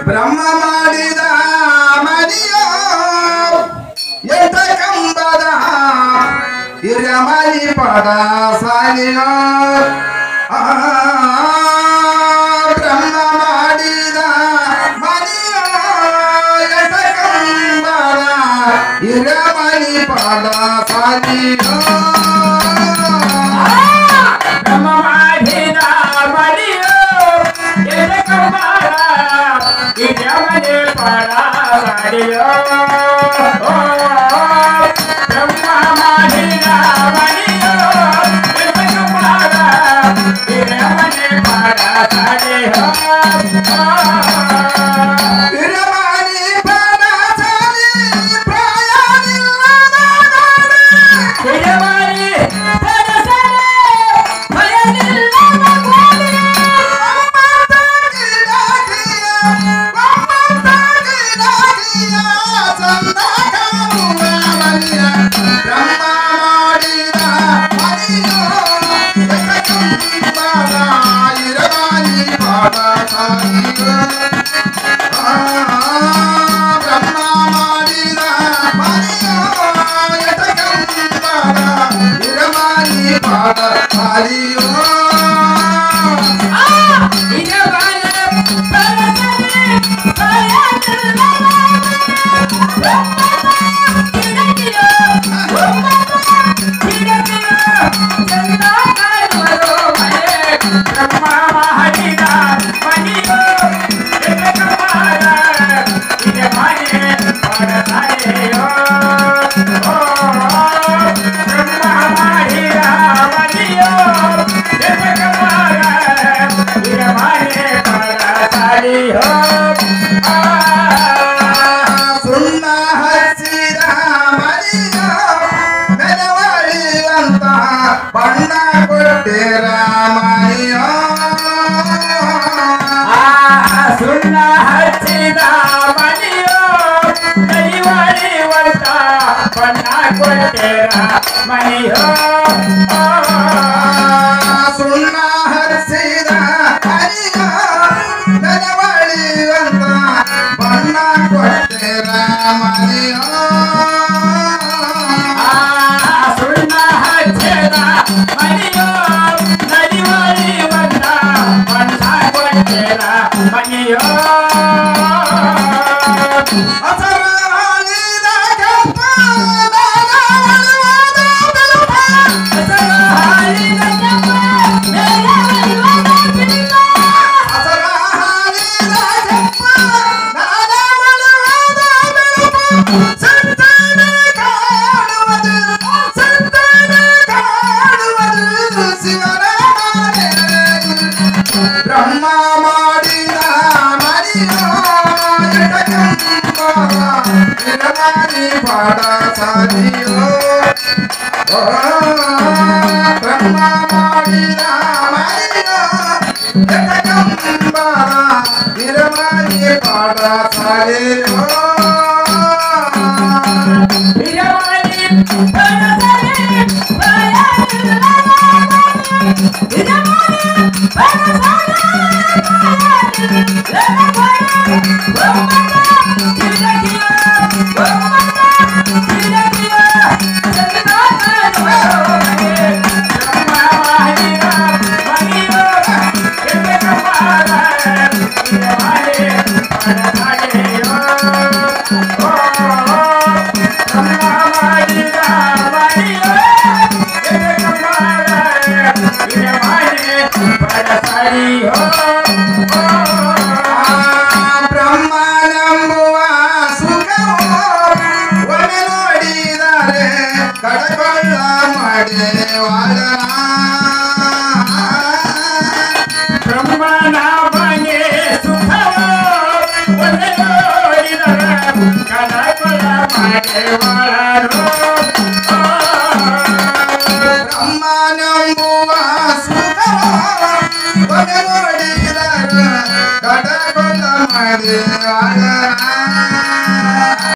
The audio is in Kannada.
ಬ್ರಹ್ಮ ಮಾಡಿದ ಮನಿಯೋ ಎಂತ ಕಂಬದ ಹಿರಮನಿ ಪದ ಸಾಲಿಯೋ ಬ್ರಹ್ಮ ಮಾಡಿದ ಮನಿಯೋ ಎಂತ ಕಂಬದ ಹಿರಮನಿ ಪದ ಸಾಲಿಯೋ ಬ್ರಹ್ಮ ಮಾಡಿದ ಮನಿಯೋ ಎಂತ ಕಂಬದ ಹಿರಮನಿ ಪದ ಸಾಲಿಯೋ ಬ್ರಹ್ಮ ಮಾಡಿದ ಮನಿಯೋ ಎಂತ ಕಂಬದ ಹಿರಮನಿ ಪದ ಸಾಲಿಯೋ ಹಿರಮನಿ ಪದ ಸಾಲಿ ಪ್ರಾಯನಿಲ್ಲದ ಹಿರಮನಿ ಪದ ಸಾಲಿ ಭಯನಿಲ್ಲದ ಗೋಲಿ ಸುಣ್ಣ ಹಚ್ಚಿದ ಮನಿಯೋ ಮೆರವಳಿಯಂತ ಬಣ್ಣ ಕೊಟ್ಟಿರ ಮನಿಯೋ ಸುಣ್ಣ ಹಚ್ಚಿದ ಮನಿಯೋ ಕೈವಳಿವಂತ ಬಣ್ಣ ಕೊಟ್ಟಿರ ಮನಿಯೋ ಸುಣ್ಣ ಹಚ್ಚಿದ ಮನಿಯೋ ಮೆರವಳಿಯಂತ ಬಣ್ಣ ಕೊಟ್ಟಿರ ಮನಿಯೋ ಸುಣ್ಣ ಹಚ್ಚಿದ ಮನಿಯೋ ಕೈವಳಿವಂತ ಬಣ್ಣ ಕೊಟ್ಟಿರ ಮನಿಯೋ ಹಸರಾಗಿದ ಕೆಂಪ ನಾಗವಳುವಾದ ಬೆಳುಪ. ಹಸರಾಗಿದ ಕೆಂಪ ನಾಗವಳುವಾದ ಬೆಳುಪ. ಸಂತಾನ ಕಾಣುವುದು ಶಿವನ ಮಾಯೆ. ಬ್ರಹ್ಮ ಮಾಡಿದ ಮನಿಯೋ ಹಿರಮನಿ ಪದ ಸಾಲಿಯೋ ಬ್ರಹ್ಮ ಮಾಡಿದ ಮನಿಯೋ ಹಿರಮನಿ ಪದ ಸಾಲಿಯೋ ಬ್ರಹ್ಮನೆಂಬುವ ಸುಖವು ಒಮ್ಮೆ ನೋಡಿದರೆ ಕಡಕೊಳ್ಳ ಮಾಡಿವಾಳ ಬ್ರಹ್ಮನ ಮನೆ ಸುಖವ ಒಂದು ನೋಡಿದರೆ ಕಡಕೊಳ ಮಾಡಿವಾಳನು